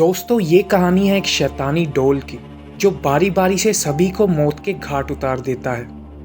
दोस्तों ये कहानी है एक शैतानी डोल की जो बारी बारी से सभी को मौत के घाट उतार देता है।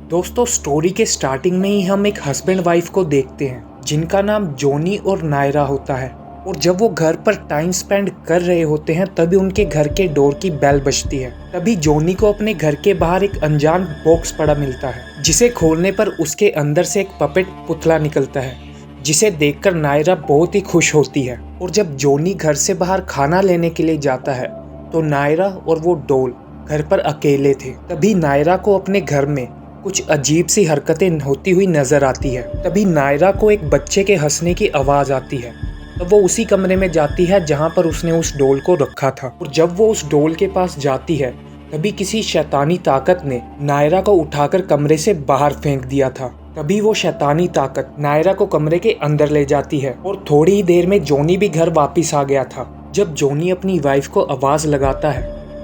दोस्तों स्टोरी के स्टार्टिंग में ही हम एक हस्बैंड वाइफ को देखते हैं जिनका नाम जॉनी और नायरा होता है। और जब वो घर पर टाइम स्पेंड कर रहे होते हैं तभी उनके घर के डोर की बेल बजती है। तभी जॉनी को अपने घर के बाहर एक अनजान बॉक्स पड़ा मिलता है जिसे खोलने पर उसके अंदर से एक पपेट पुतला निकलता है जिसे देखकर नायरा बहुत ही खुश होती है। और जब जॉनी घर से बाहर खाना लेने के लिए जाता है तो नायरा और वो डोल घर पर अकेले थे। तभी नायरा को अपने घर में कुछ अजीब सी हरकतें होती हुई नजर आती है। तभी नायरा को एक बच्चे के हंसने की आवाज आती है। तब वो उसी कमरे में जाती है जहां पर उसने उस डोल को रखा था। और जब वो उस डोल के पास जाती है तभी किसी शैतानी ताकत ने नायरा को उठाकर कमरे से बाहर फेंक दिया था। तभी वो शैतानी ताकत नायरा को कमरे के अंदर ले जाती है और थोड़ी ही देर में जॉनी भी घर वापस आ गया था। जब जॉनी अपनी वाइफ को आवाज लगाता है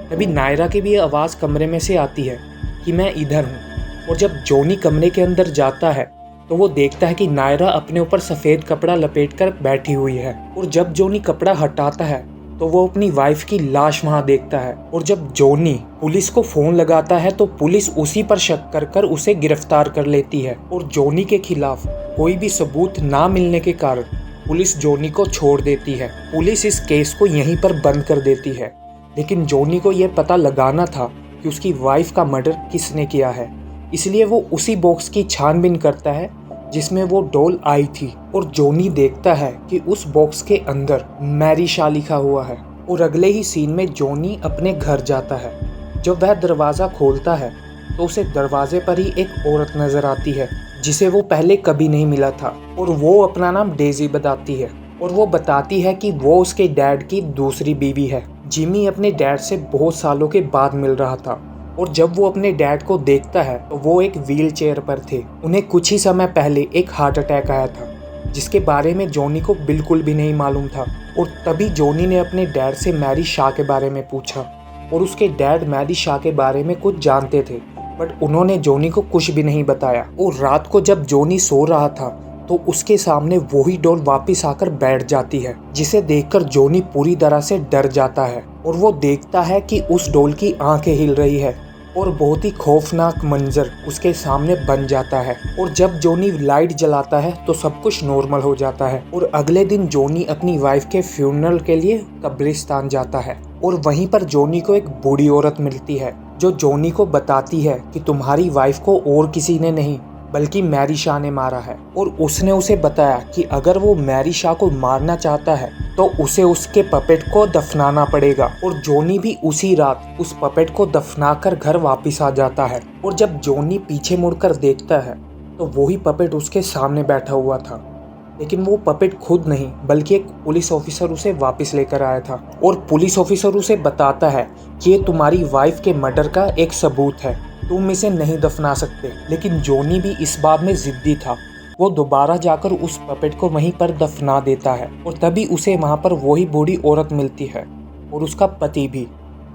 तभी नायरा की भी आवाज कमरे में से आती है कि मैं इधर हूँ। और जब जॉनी कमरे के अंदर जाता है तो वो देखता है कि नायरा अपने ऊपर सफेद कपड़ा लपेटकर बैठी हुई है। और जब जॉनी कपड़ा हटाता है तो वो अपनी वाइफ की लाश वहां देखता है। और जब जॉनी पुलिस को फोन लगाता है तो पुलिस उसी पर शक कर कर उसे गिरफ्तार कर लेती है। और जॉनी के खिलाफ कोई भी सबूत ना मिलने के कारण पुलिस जॉनी को छोड़ देती है। पुलिस इस केस को यहीं पर बंद कर देती है। लेकिन जॉनी को यह पता लगाना था कि उसकी वाइफ का मर्डर किसने किया है, इसलिए वो उसी बॉक्स की छानबीन करता है जिसमें वो डॉल आई थी। और जॉनी देखता है कि उस बॉक्स के अंदर मैरी शाह लिखा हुआ है। और अगले ही सीन में जॉनी अपने घर जाता है। जब वह दरवाज़ा खोलता है तो उसे दरवाजे पर ही एक औरत नजर आती है जिसे वो पहले कभी नहीं मिला था। और वो अपना नाम डेजी बताती है। और वो बताती है कि वो उसके डैड की दूसरी बीवी है। जिमी अपने डैड से बहुत सालों के बाद मिल रहा था। और जब वो अपने डैड को देखता है तो वो एक व्हील चेयर पर थे। उन्हें कुछ ही समय पहले एक हार्ट अटैक आया था जिसके बारे में जॉनी को बिल्कुल भी नहीं मालूम था। और तभी जॉनी ने अपने डैड से मैरी शाह के बारे में पूछा और उसके डैड मैरी शाह के बारे में कुछ जानते थे, बट उन्होंने जॉनी को कुछ भी नहीं बताया। और रात को जब जॉनी सो रहा था तो उसके सामने वही डॉल वापस आकर बैठ जाती है जिसे देखकर जॉनी पूरी तरह से डर जाता है। और वो देखता है कि उस डॉल की आंखें हिल रही है और बहुत ही खौफनाक मंजर उसके सामने बन जाता है। और जब जॉनी लाइट जलाता है तो सब कुछ नॉर्मल हो जाता है। और अगले दिन जॉनी अपनी वाइफ के फ्यूनरल के लिए कब्रिस्तान जाता है। और वहीं पर जॉनी को एक बूढ़ी औरत मिलती है जो जॉनी को बताती है कि तुम्हारी वाइफ को और किसी ने नहीं बल्कि मैरी शाह ने मारा है। और उसने उसे बताया कि अगर वो मैरी शाह को मारना चाहता है तो उसे उसके पपेट को दफनाना पड़ेगा। और जॉनी भी उसी रात उस पपेट को दफनाकर घर वापस आ जाता है। और जब जॉनी पीछे मुड़कर देखता है तो वही पपेट उसके सामने बैठा हुआ था, लेकिन वो पपेट खुद नहीं बल्कि एक पुलिस ऑफिसर उसे वापस लेकर आया था। और पुलिस ऑफिसर उसे बताता है कि ये तुम्हारी वाइफ के मर्डर का एक सबूत है, तुम इसे नहीं दफना सकते। लेकिन जॉनी भी इस बात में जिद्दी था। वो दोबारा जाकर उस पपेट को वहीं पर दफना देता है। और तभी उसे वहां पर वही बूढ़ी औरत मिलती है और उसका पति भी।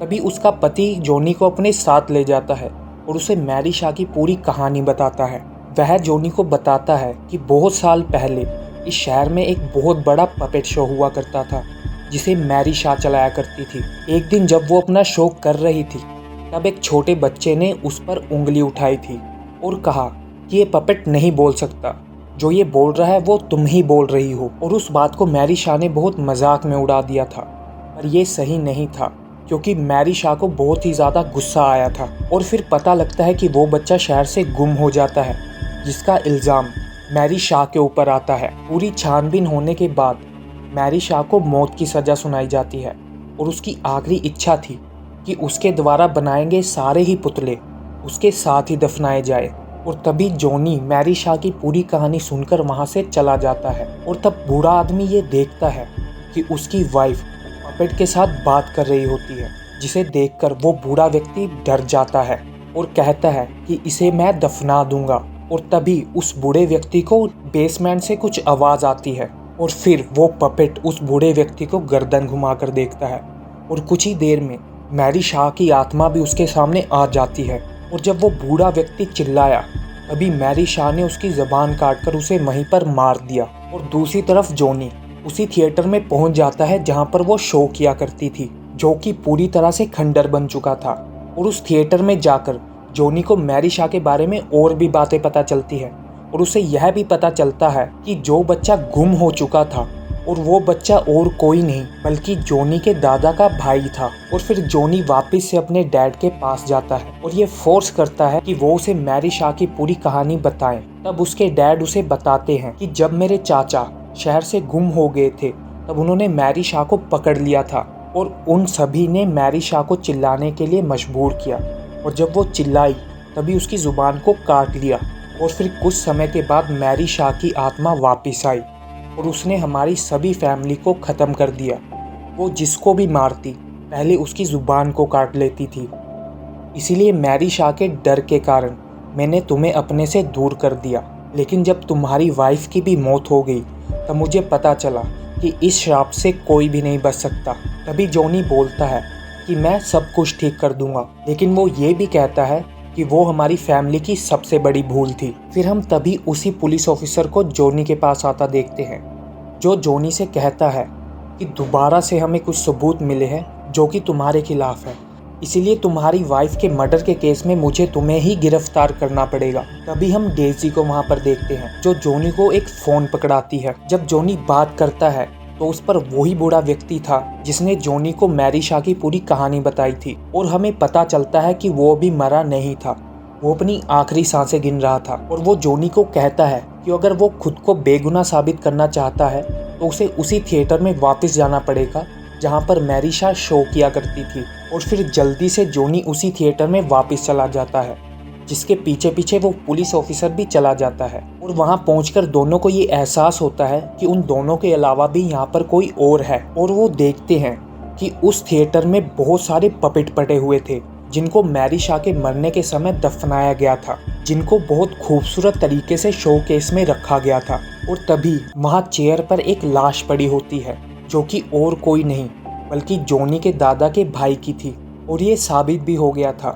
तभी उसका पति जॉनी को अपने साथ ले जाता है और उसे मैरी शाह की पूरी कहानी बताता है। वह जॉनी को बताता है कि बहुत साल पहले इस शहर में एक बहुत बड़ा पपेट शो हुआ करता था जिसे मैरी शाह चलाया करती थी। एक दिन जब वो अपना शो कर रही थी तब एक छोटे बच्चे ने उस पर उंगली उठाई थी और कहा कि ये पपेट नहीं बोल सकता, जो ये बोल रहा है वो तुम ही बोल रही हो। और उस बात को मैरी शाह ने बहुत मजाक में उड़ा दिया था, पर ये सही नहीं था क्योंकि मैरी शाह को बहुत ही ज़्यादा गुस्सा आया था। और फिर पता लगता है कि वो बच्चा शहर से गुम हो जाता है जिसका इल्ज़ाम मैरी शाह के ऊपर आता है। पूरी छानबीन होने के बाद मैरी शाह को मौत की सज़ा सुनाई जाती है और उसकी आखिरी इच्छा थी कि उसके द्वारा बनाए गए सारे ही पुतले उसके साथ ही दफनाए जाए। और तभी जॉनी मैरी शाह की पूरी कहानी सुनकर वहां से चला जाता है। और तब बूढ़ा आदमी ये देखता है कि उसकी वाइफ पपेट के साथ बात कर रही होती है, जिसे देखकर वो बूढ़ा व्यक्ति डर जाता है और कहता है कि इसे मैं दफना दूंगा। और तभी उस बूढ़े व्यक्ति को बेसमेंट से कुछ आवाज़ आती है और फिर वो पपेट उस बूढ़े व्यक्ति को गर्दन घुमाकर देखता है। और कुछ ही देर में मैरी शाह की आत्मा भी उसके सामने आ जाती है। और जब वो बूढ़ा व्यक्ति चिल्लाया तभी मैरी शाह ने उसकी ज़बान काटकर उसे वहीं पर मार दिया। और दूसरी तरफ जॉनी उसी थिएटर में पहुंच जाता है जहां पर वो शो किया करती थी, जो कि पूरी तरह से खंडर बन चुका था। और उस थिएटर में जाकर जॉनी को मैरी शाह के बारे में और भी बातें पता चलती है और उसे यह भी पता चलता है कि जो बच्चा गुम हो चुका था और वो बच्चा और कोई नहीं बल्कि जॉनी के दादा का भाई था। और फिर जॉनी वापस से अपने डैड के पास जाता है और ये फोर्स करता है कि वो उसे मैरी शाह की पूरी कहानी बताएं। तब उसके डैड उसे बताते हैं कि जब मेरे चाचा शहर से गुम हो गए थे तब उन्होंने मैरी शाह को पकड़ लिया था और उन सभी ने मैरी शाह को चिल्लाने के लिए मजबूर किया और जब वो चिल्लाई तभी उसकी जुबान को काट लिया। और फिर कुछ समय के बाद मैरी शाह की आत्मा वापस आई और उसने हमारी सभी फैमिली को ख़त्म कर दिया। वो जिसको भी मारती पहले उसकी ज़ुबान को काट लेती थी। इसीलिए मैरी शाह के डर के कारण मैंने तुम्हें अपने से दूर कर दिया। लेकिन जब तुम्हारी वाइफ की भी मौत हो गई तब मुझे पता चला कि इस श्राप से कोई भी नहीं बच सकता। तभी जॉनी बोलता है कि मैं सब कुछ ठीक कर दूंगा, लेकिन वो ये भी कहता है कि वो हमारी फैमिली की सबसे बड़ी भूल थी। फिर हम तभी उसी पुलिस ऑफिसर को जॉनी के पास आता देखते हैं, जो जॉनी से कहता है कि दोबारा से हमें कुछ सबूत मिले हैं जो कि तुम्हारे खिलाफ है, इसीलिए तुम्हारी वाइफ के मर्डर के केस में मुझे तुम्हें ही गिरफ्तार करना पड़ेगा। तभी हम डेजी को वहाँ पर देखते हैं, जो जॉनी को एक फ़ोन पकड़ाती है। जब जॉनी बात करता है तो उस पर वही बूढ़ा व्यक्ति था जिसने जॉनी को मैरी शाह की पूरी कहानी बताई थी। और हमें पता चलता है कि वो भी मरा नहीं था, वो अपनी आखिरी सांसें गिन रहा था। और वो जॉनी को कहता है कि अगर वो खुद को बेगुनाह साबित करना चाहता है तो उसे उसी थिएटर में वापस जाना पड़ेगा जहाँ पर मैरी शाह शो किया करती थी। और फिर जल्दी से जॉनी उसी थिएटर में वापस चला जाता है, जिसके पीछे पीछे वो पुलिस ऑफिसर भी चला जाता है। और वहाँ पहुंचकर दोनों को ये एहसास होता है कि उन दोनों के अलावा भी यहाँ पर कोई और है। और वो देखते हैं कि उस थिएटर में बहुत सारे पपेट पटे हुए थे जिनको मैरी शाह के मरने के समय दफनाया गया था, जिनको बहुत खूबसूरत तरीके से शोकेस में रखा गया था। और तभी वहाँ चेयर पर एक लाश पड़ी होती है जो कि और कोई नहीं बल्कि जॉनी के दादा के भाई की थी। और ये साबित भी हो गया था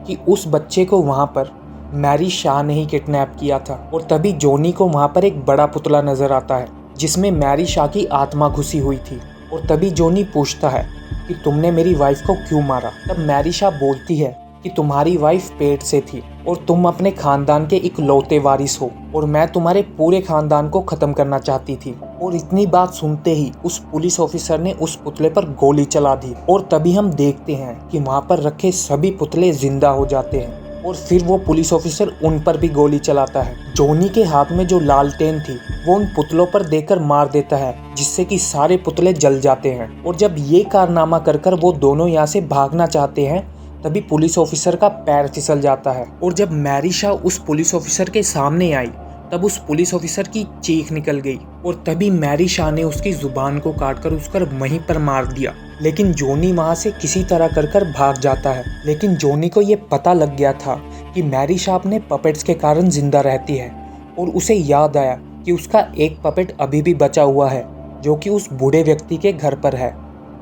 कि उस बच्चे को वहाँ पर मैरी शाह ने ही किडनैप किया था। और तभी जॉनी को वहाँ पर एक बड़ा पुतला नजर आता है जिसमें मैरी शाह की आत्मा घुसी हुई थी। और तभी जॉनी पूछता है कि तुमने मेरी वाइफ को क्यों मारा। तब मैरी शाह बोलती है कि तुम्हारी वाइफ पेट से थी और तुम अपने खानदान के इकलौते वारिस हो और मैं तुम्हारे पूरे खानदान को खत्म करना चाहती थी। और इतनी बात सुनते ही उस पुलिस ऑफिसर ने उस पुतले पर गोली चला दी। और तभी हम देखते हैं कि वहाँ पर रखे सभी पुतले जिंदा हो जाते हैं और फिर वो पुलिस ऑफिसर उन पर भी गोली चलाता है। जॉनी के हाथ में जो लालटेन थी वो उन पुतलों पर देकर मार देता है, जिससे कि सारे पुतले जल जाते हैं। और जब ये कारनामा कर कर वो दोनों यहाँ से भागना चाहते हैं तभी पुलिस ऑफिसर का पैर फिसल जाता है। और जब मैरी शाह उस पुलिस ऑफिसर के सामने आई तब उस पुलिस ऑफिसर की चीख निकल गई और तभी मैरी शाह ने उसकी जुबान को काटकर उस पर वहीं पर मार दिया। लेकिन जॉनी वहां से किसी तरह कर भाग जाता है। लेकिन जॉनी को ये पता लग गया था कि मैरी शाह अपने पपेट्स के कारण जिंदा रहती है और उसे याद आया कि उसका एक पपेट अभी भी बचा हुआ है जो कि उस बूढ़े व्यक्ति के घर पर है।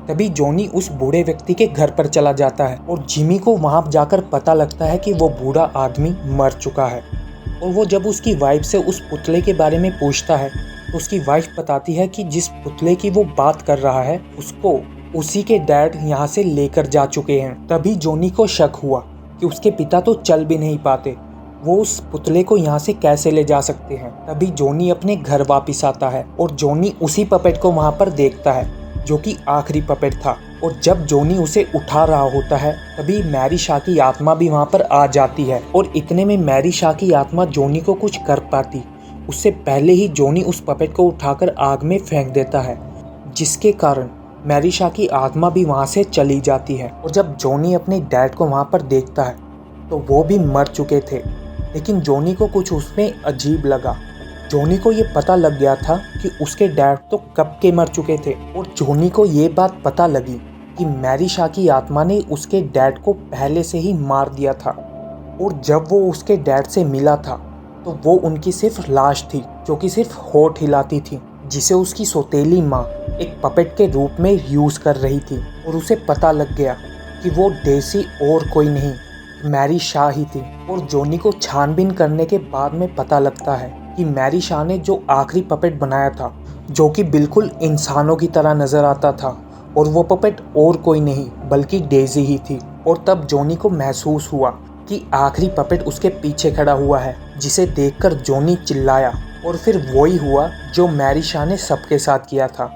तभी जॉनी उस बूढ़े व्यक्ति के घर पर चला जाता है और जिमी को वहां जाकर पता लगता है कि वो बूढ़ा आदमी मर चुका है। और वो जब उसकी वाइफ से उस पुतले के बारे में पूछता है तो उसकी वाइफ बताती है कि जिस पुतले की वो बात कर रहा है उसको उसी के डैड यहाँ से लेकर जा चुके हैं। तभी जॉनी को शक हुआ कि उसके पिता तो चल भी नहीं पाते, वो उस पुतले को यहाँ से कैसे ले जा सकते हैं। तभी जॉनी अपने घर वापस आता है और जॉनी उसी पपेट को वहाँ पर देखता है जो कि आखिरी पपेट था। और जब जॉनी उसे उठा रहा होता है तभी मैरी शाह की आत्मा भी वहाँ पर आ जाती है। और इतने में मैरी शाह की आत्मा जॉनी को कुछ कर पाती उससे पहले ही जॉनी उस पपेट को उठाकर आग में फेंक देता है, जिसके कारण मैरी शाह की आत्मा भी वहाँ से चली जाती है। और जब जॉनी अपने डैड को वहाँ पर देखता है तो वो भी मर चुके थे, लेकिन जॉनी को कुछ उसमें अजीब लगा। जॉनी को ये पता लग गया था कि उसके डैड तो कब के मर चुके थे। और जॉनी को ये बात पता लगी कि मैरी शाह की आत्मा ने उसके डैड को पहले से ही मार दिया था। और जब वो उसके डैड से मिला था तो वो उनकी सिर्फ लाश थी जो कि सिर्फ होठ हिलाती थी, जिसे उसकी सौतेली माँ एक पपेट के रूप में यूज़ कर रही थी। और उसे पता लग गया कि वो डेसी और कोई नहीं मैरी शाह ही थी। और जॉनी को छानबीन करने के बाद में पता लगता है कि मैरी शाह ने जो आखिरी पपेट बनाया था जो कि बिल्कुल इंसानों की तरह नजर आता था, और वो पपेट और कोई नहीं बल्कि डेजी ही थी। और तब जॉनी को महसूस हुआ कि आखिरी पपेट उसके पीछे खड़ा हुआ है, जिसे देखकर जॉनी चिल्लाया। और फिर वही हुआ जो मैरी शाह ने सबके साथ किया था।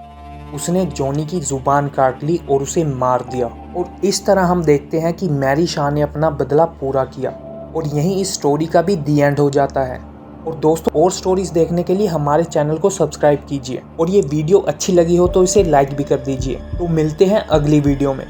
उसने जॉनी की जुबान काट ली और उसे मार दिया। और इस तरह हम देखते हैं कि मैरी शाह ने अपना बदला पूरा किया, और यहीं इस स्टोरी का भी दी एंड हो जाता है। और दोस्तों, और स्टोरीज देखने के लिए हमारे चैनल को सब्सक्राइब कीजिए, और ये वीडियो अच्छी लगी हो तो इसे लाइक भी कर दीजिए। तो मिलते हैं अगली वीडियो में।